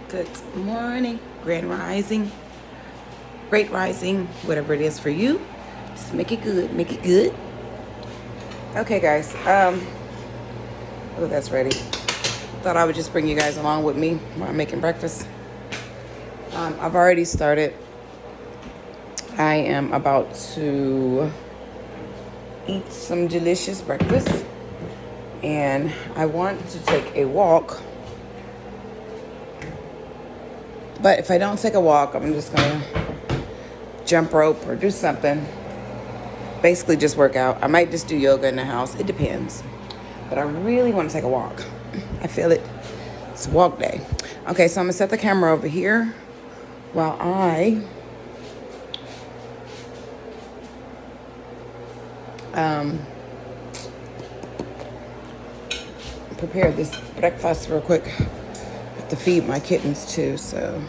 Good morning, grand rising, great rising, whatever it is for you. Just make it good, make it good. Okay, guys. Oh, that's ready. Thought I would just bring you guys along with me while I'm making breakfast. I've already started. I am about to eat some delicious breakfast, and I want to take a walk. But if I don't take a walk, I'm just gonna jump rope or do something. Basically just work out. I might just do yoga in the house. It depends. But I really want to take a walk. I feel it. It's walk day. Okay, so I'm gonna set the camera over here while I prepare this breakfast real quick. I have to feed my kittens too. So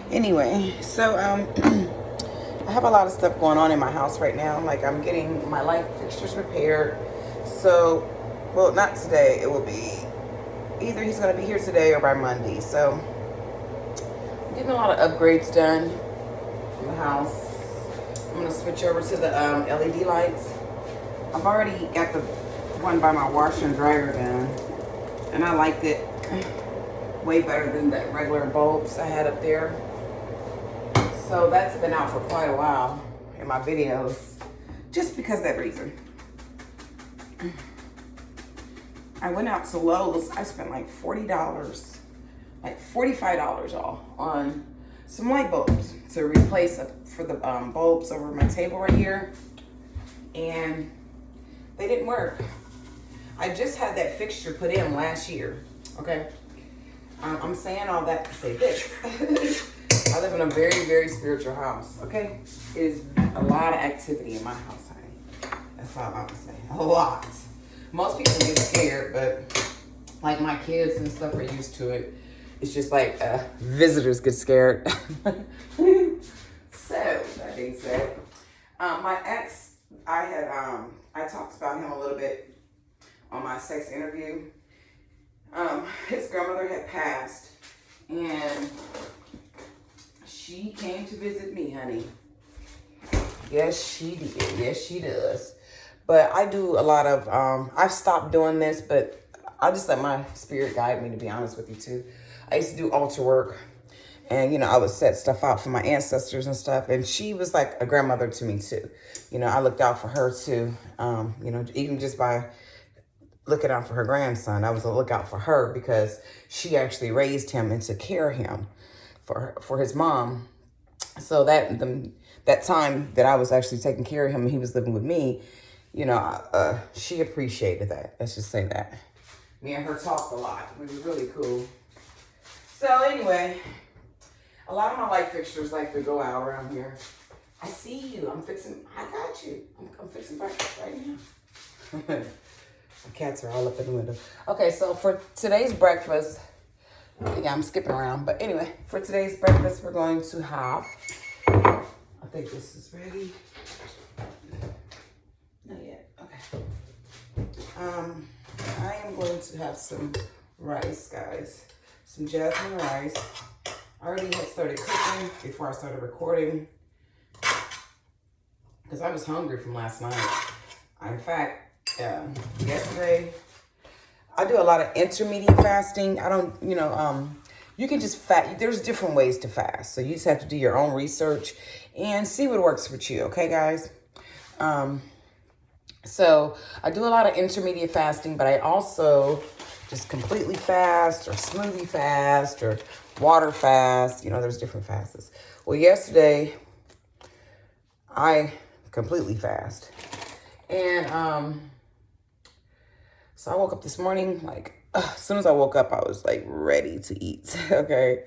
anyway, I have a lot of stuff going on in my house right now. Like I'm getting my light fixtures repaired. So, well, not today. It will be either he's going to be here today or by Monday. So I'm getting a lot of upgrades done in the house. I'm going to switch over to the LED lights. I've already got the one by my washer and dryer done, and I liked it way better than the regular bulbs I had up there. So that's been out for quite a while in my videos, just because of that reason. I went out to Lowe's. I spent like $40, like $45 all on some light bulbs to replace for the bulbs over my table right here. And they didn't work. I just had that fixture put in last year, okay? I'm saying all that to say this. I live in a very, very spiritual house, okay? It is a lot of activity in my house, honey. That's all I'm saying. A lot. Most people get scared, but like my kids and stuff are used to it. It's just like visitors get scared. So, that being said, my ex, I talked about him a little bit on my sex interview. His grandmother had passed, and she came to visit me, honey. Yes, she did. Yes, she does. But I do a lot of, I've stopped doing this, but I just let my spirit guide me, to be honest with you, too. I used to do altar work, and, you know, I would set stuff out for my ancestors and stuff, and she was like a grandmother to me, too. You know, I looked out for her, too, you know, even just by looking out for her grandson. I was a lookout for her because she actually raised him and took care of him for his mom. So that time that I was actually taking care of him and he was living with me, you know, she appreciated that. Let's just say that. Me and her talked a lot. We were really cool. So anyway, a lot of my light fixtures like to go out around here. I see you. I got you. I'm fixing breakfast right now. My cats are all up in the window. Okay, so for today's breakfast, yeah, I'm skipping around. But anyway, for today's breakfast, we're going to have, I think this is ready. Not yet. Okay. I am going to have some rice, guys. Some jasmine rice. I already had started cooking before I started recording because I was hungry from last night. In fact, yesterday, I do a lot of intermediate fasting. I don't, you know, you can just there's different ways to fast. So you just have to do your own research and see what works for you. Okay, guys? So I do a lot of intermediate fasting, but I also just completely fast or smoothie fast or water fast. You know, there's different fasts. Well, yesterday, I completely fast. And, so I woke up this morning, like, as soon as I woke up, I was, like, ready to eat, okay?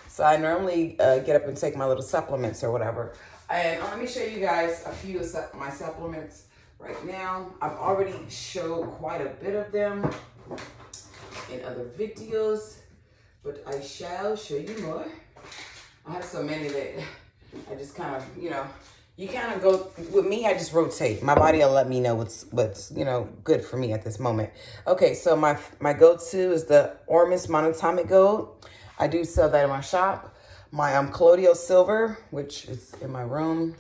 So I normally get up and take my little supplements or whatever. And let me show you guys a few of my supplements right now. I've already showed quite a bit of them in other videos, but I shall show you more. I have so many that I just kind of, you know, you kind of go, with me, I just rotate. My body will let me know what's you know, good for me at this moment. Okay, so my go-to is the Ormus Monatomic Gold. I do sell that in my shop. My Colloidal Silver, which is in my room.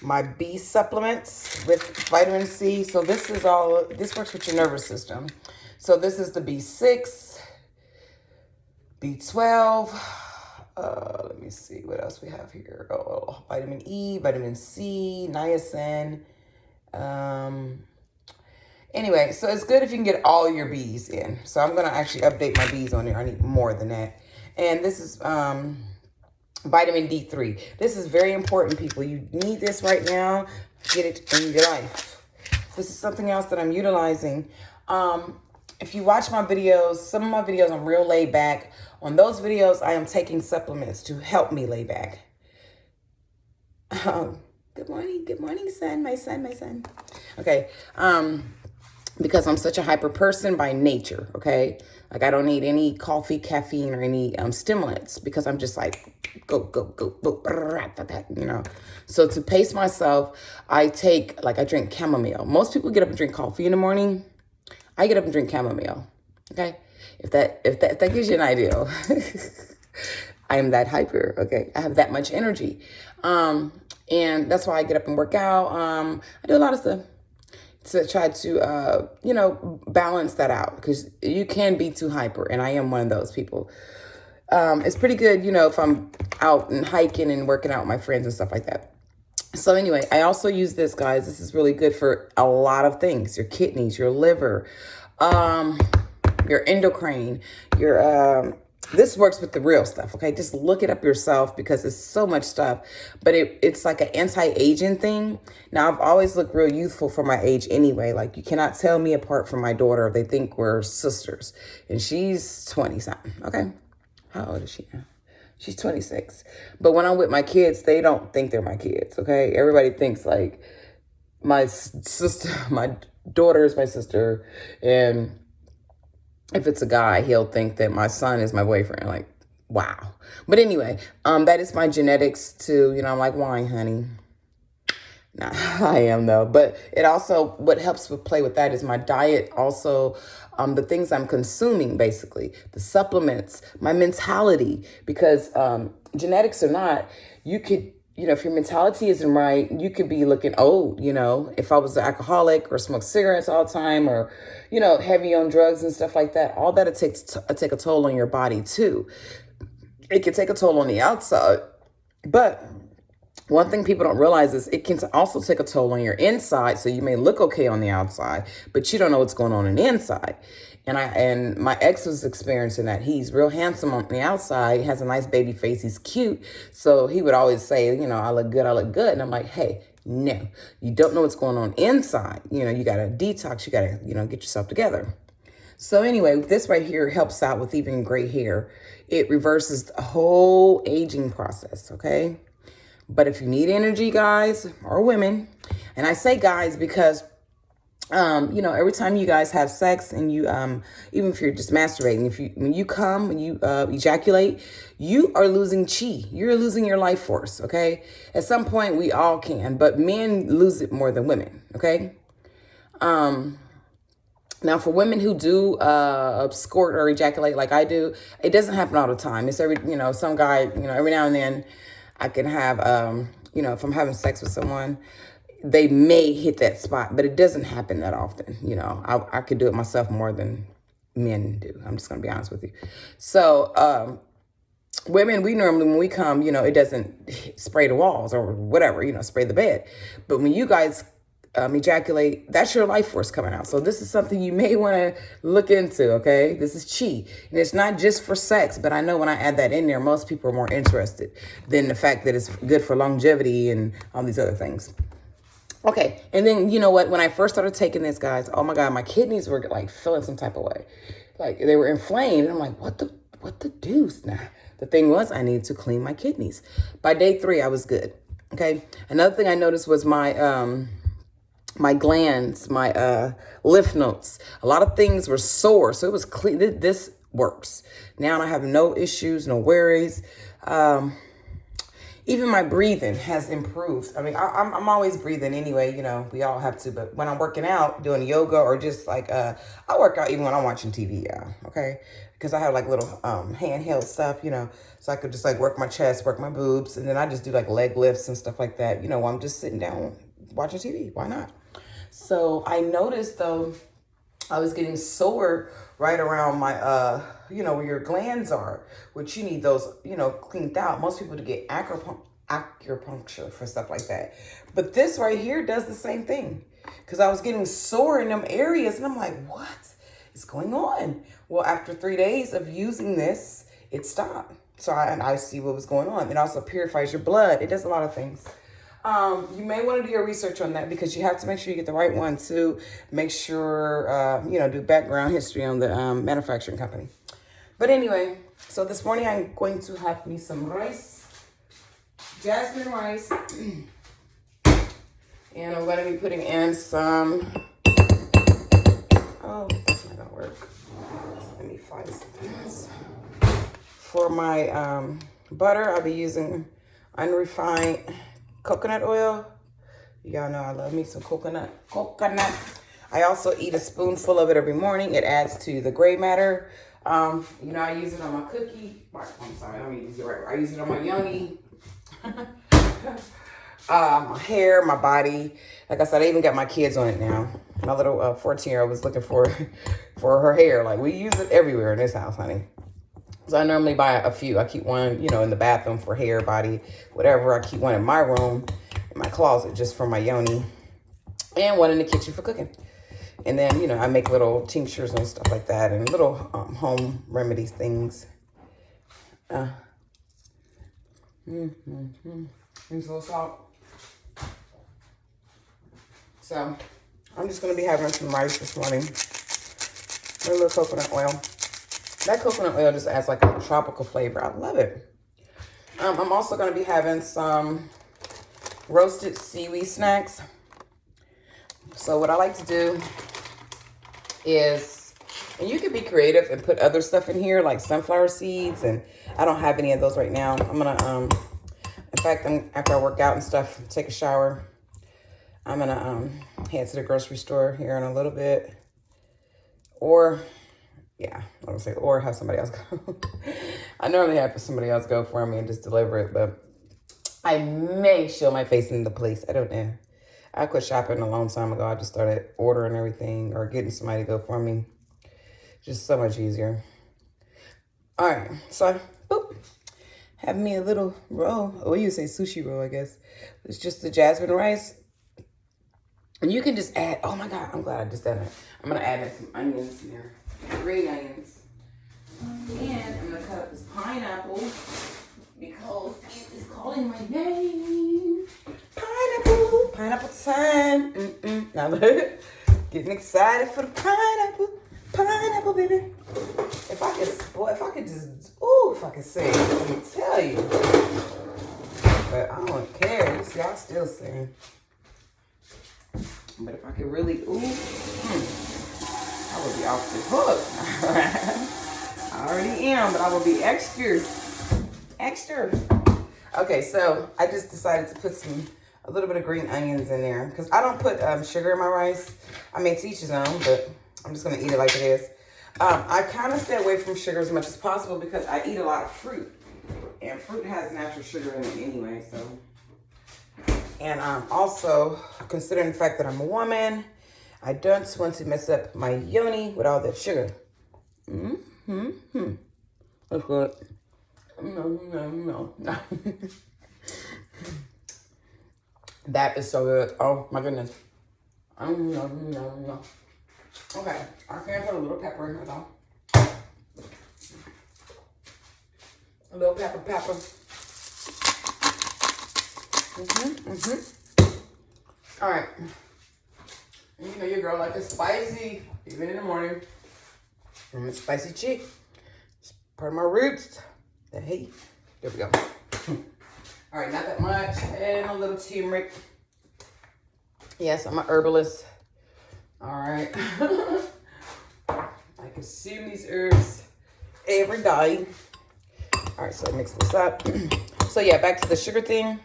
My B supplements with vitamin C. So this works with your nervous system. So this is the B6, B12. Let me see what else we have here. Oh, vitamin E, vitamin C, niacin. Anyway, so it's good if you can get all your B's in. So I'm going to actually update my B's on there. I need more than that. And this is vitamin D3. This is very important, people. You need this right now. Get it in your life. This is something else that I'm utilizing. If you watch my videos, some of my videos, I'm real laid back. On those videos, I am taking supplements to help me lay back. Good morning, son, my son. Okay, because I'm such a hyper person by nature, okay? Like, I don't need any coffee, caffeine, or any stimulants because I'm just like, go, you know? So to pace myself, I drink chamomile. Most people get up and drink coffee in the morning. I get up and drink chamomile, okay? If that gives you an idea. I am that hyper, okay? I have that much energy. And that's why I get up and work out. I do a lot of stuff to try to, balance that out, because you can be too hyper, and I am one of those people. It's pretty good, if I'm out and hiking and working out with my friends and stuff like that. So anyway, I also use this, guys. This is really good for a lot of things. Your kidneys, your liver, your endocrine, your... This works with the real stuff, okay? Just look it up yourself because it's so much stuff. But it's like an anti-aging thing. Now, I've always looked real youthful for my age anyway. Like, you cannot tell me apart from my daughter. They think we're sisters. And she's 20-something, okay? How old is she now? She's 26. But when I'm with my kids, they don't think they're my kids, okay? Everybody thinks, like, my sister, my daughter is my sister, and if it's a guy, he'll think that my son is my boyfriend. Like, wow. But anyway, that is my genetics too. I'm like wine, honey. Nah, I am though. But it also, what helps with play with that is my diet. Also, the things I'm consuming, basically, the supplements, my mentality, because genetics or not, you could, if your mentality isn't right, you could be looking old, if I was an alcoholic or smoke cigarettes all the time or, heavy on drugs and stuff like that, all that it takes to take a toll on your body too. It can take a toll on the outside, but one thing people don't realize is it can also take a toll on your inside. So you may look okay on the outside, but you don't know what's going on the inside. And my ex was experiencing that. He's real handsome on the outside. He has a nice baby face. He's cute. So he would always say, I look good. And I'm like, hey, no, you don't know what's going on inside. You got to detox. You got to, get yourself together. So anyway, this right here helps out with even gray hair. It reverses the whole aging process, okay? But if you need energy, guys, or women, and I say guys because every time you guys have sex and you, even if you're just masturbating, when you come, when you ejaculate, you are losing chi. You're losing your life force, okay? At some point, we all can, but men lose it more than women, okay? Now, for women who do squirt or ejaculate like I do, it doesn't happen all the time. It's some guy, every now and then I can have, if I'm having sex with someone, they may hit that spot, but it doesn't happen that often. I could do it myself more than men do. I'm just going to be honest with you. So, women, we normally, when we come, it doesn't spray the walls or whatever, spray the bed. But when you guys ejaculate, that's your life force coming out. So this is something you may want to look into, okay? This is chi. And it's not just for sex, but I know when I add that in there, most people are more interested than the fact that it's good for longevity and all these other things. Okay, and then you know what? When I first started taking this, guys, oh my God, my kidneys were like feeling some type of way. Like they were inflamed. And I'm like, what the deuce? Now, the thing was, I needed to clean my kidneys. By day 3, I was good, okay? Another thing I noticed was my my glands, my lymph nodes. A lot of things were sore, so it was clean. This works. Now I have no issues, no worries. even my breathing has improved. I mean, I'm always breathing anyway, you know, we all have to, but when I'm working out, doing yoga or just like, I work out even when I'm watching TV, yeah, okay? Because I have like little handheld stuff, you know, so I could just like work my chest, work my boobs, and then I just do like leg lifts and stuff like that, you know, while I'm just sitting down watching TV, why not? So I noticed though, I was getting sore right around my, you know, where your glands are, which you need those, you know, cleaned out. Most people to get acupuncture for stuff like that. But this right here does the same thing because I was getting sore in them areas and I'm like, what is going on? Well, after 3 days of using this, it stopped. So I see what was going on. It also purifies your blood. It does a lot of things. You may want to do your research on that because you have to make sure you get the right one too. Make sure, you know, do background history on the manufacturing company. But anyway, so this morning I'm going to have me some rice, jasmine rice, and I'm going to be putting in some, oh, that's not going to work. Let me find something else. For my butter, I'll be using unrefined coconut oil. Y'all know I love me some coconut. I also eat a spoonful of it every morning. It adds to the gray matter. You know, I use it on my cookie. I'm sorry, I don't use it right. I use it on my yogi. My hair, my body. Like I said, I even got my kids on it now. My little 14-year-old was looking for her hair. Like, we use it everywhere in this house, honey. So I normally buy a few. I keep one, you know, in the bathroom for hair, body, whatever. I keep one in my room, in my closet, just for my yoni. And one in the kitchen for cooking. And then, you know, I make little tinctures and stuff like that. And little home remedies things. Use a little salt. So, I'm just going to be having some rice this morning. With a little coconut oil. That coconut oil just adds like a tropical flavor. I love it. I'm also going to be having some roasted seaweed snacks. So what I like to do is, and you can be creative and put other stuff in here like sunflower seeds, and I don't have any of those right now. I'm going to, in fact, after I work out and stuff, take a shower, I'm going to head to the grocery store here in a little bit. Or... yeah, I would say, or have somebody else go. I normally have somebody else go for me and just deliver it, but I may show my face in the place. I don't know. I quit shopping a long time ago. I just started ordering everything or getting somebody to go for me. Just so much easier. All right, so boop, have me a little roll. Oh, you say sushi roll, I guess. It's just the jasmine rice. And you can just add, oh my God, I'm glad I just did it. I'm gonna add some onions in there. Green onions. And I'm gonna cut up this pineapple because it is calling my name. Pineapple, pineapple time. Now look, getting excited for the pineapple, baby. If I could sing, let me tell you. But I don't care. You see, I still sing. But if I could really, I would be off the hook. I already am, but I will be extra. Okay, so I just decided to put a little bit of green onions in there because I don't put sugar in my rice. I mean, to each his own, but I'm just gonna eat it like it is. I kind of stay away from sugar as much as possible because I eat a lot of fruit, and fruit has natural sugar in it anyway. So, and also considering the fact that I'm a woman, I don't want to mess up my yoni with all that sugar. That's good. No. That is so good. Oh my goodness. No. Okay, I can put a little pepper in here though. A little pepper. All right. You know your girl like it spicy, even in the morning. I'm a spicy chick. It's part of my roots. Hey, there we go. All right, not that much. And a little turmeric. Yes, I'm a herbalist. All right. I consume these herbs every day. All right, so I mix this up. So yeah, back to the sugar thing.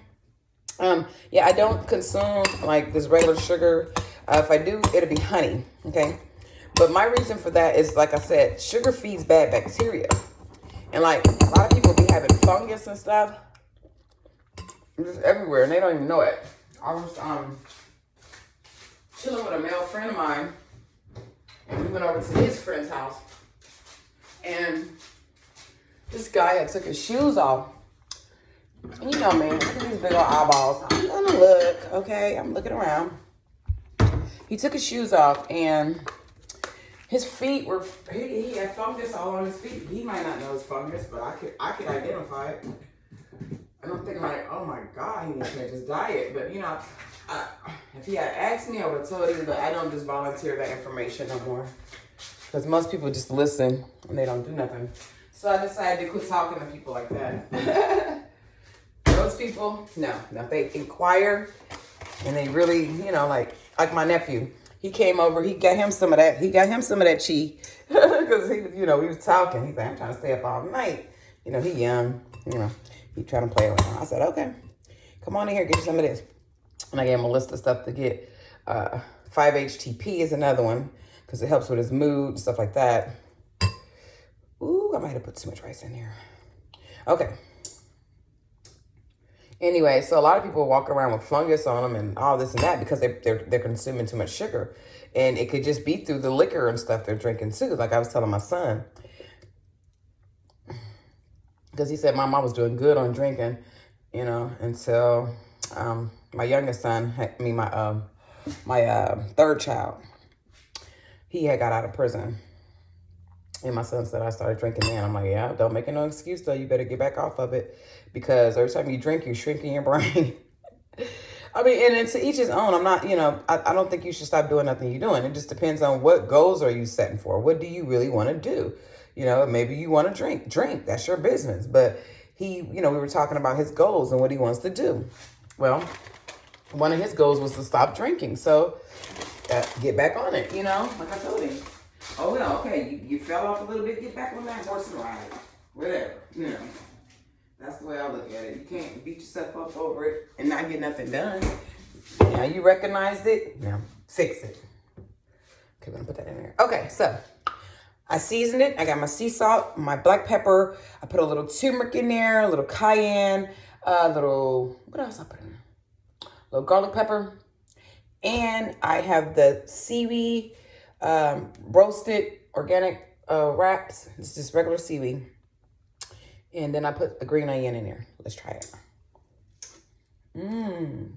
Yeah, I don't consume like this regular sugar. If I do, it'll be honey. Okay. But my reason for that is, like I said, sugar feeds bad bacteria. And like a lot of people be having fungus and stuff just everywhere and they don't even know it. I was chilling with a male friend of mine and we went over to his friend's house and this guy had took his shoes off. And you know, man, look at these big old eyeballs. I'm gonna look, okay? I'm looking around. He took his shoes off and his feet were, he had fungus all on his feet. He might not know it's fungus, but I could identify it. And I'm thinking like, oh my God, he needs to change his diet. But you know, if he had asked me, I would have told him, but I don't just volunteer that information no more. Because most people just listen and they don't do nothing. So I decided to quit talking to people like that. Those people, no, if they inquire and they really, you know, like my nephew, he came over, he got him some of that chi. Because he, you know, we was talking. He's like, I'm trying to stay up all night. You know, he young, you know, he trying to play around. I said, okay, come on in here, get you some of this. And I gave him a list of stuff to get. 5-HTP is another one because it helps with his mood, stuff like that. Ooh, I might have put too much rice in here. Okay. Anyway, so a lot of people walk around with fungus on them and all this and that because they're consuming too much sugar. And it could just be through the liquor and stuff they're drinking too. Like I was telling my son. Because he said my mom was doing good on drinking, you know, until my youngest son, my third child, he had got out of prison. And my son said I started drinking then. I'm like, yeah, don't make no excuse though. You better get back off of it. Because every time you drink, you're shrinking your brain. I mean, and it's to each his own. I'm not, you know, I don't think you should stop doing nothing you're doing. It just depends on what goals are you setting for. What do you really want to do? You know, maybe you want to drink. That's your business. But he, you know, we were talking about his goals and what he wants to do. Well, one of his goals was to stop drinking. So get back on it, you know, like I told him. Oh, well, okay, you fell off a little bit. Get back on that horse and ride. Whatever, you know. That's the way I look at it. You can't beat yourself up over it and not get nothing done. Now you recognized it. Now fix it. Okay, we're going to put that in there. Okay, so I seasoned it. I got my sea salt, my black pepper. I put a little turmeric in there, a little cayenne, a little, what else I put in there? A little garlic pepper. And I have the seaweed roasted organic wraps. It's just regular seaweed. And then I put the green onion in there. Let's try it. Mmm.